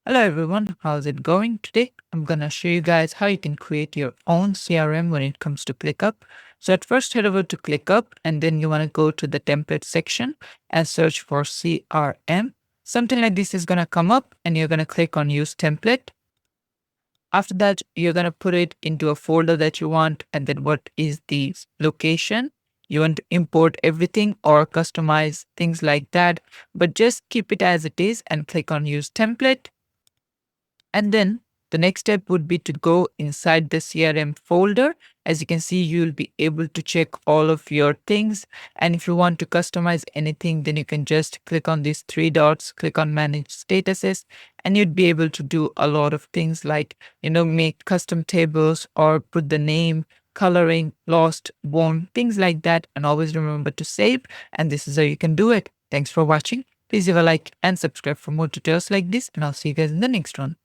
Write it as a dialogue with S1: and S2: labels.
S1: Hello everyone, how's it going? Today I'm gonna show you guys how you can create your own CRM when it comes to ClickUp. So at first head over to ClickUp and then you wanna go to the template section and search for CRM. Something like this is gonna come up and you're gonna click on use template. After that, you're going to put it into a folder that you want. And then what is the location? You want to import everything or customize things like that, but just keep it as it is and click on use template. And then the next step would be to go inside the CRM folder. As you can see, you'll be able to check all of your things. And if you want to customize anything, then you can just click on these three dots, click on manage statuses, and you'd be able to do a lot of things like, make custom tables or put the name, coloring, lost, won, things like that. And always remember to save. And this is how you can do it. Thanks for watching. Please leave a like and subscribe for more tutorials like this. And I'll see you guys in the next one.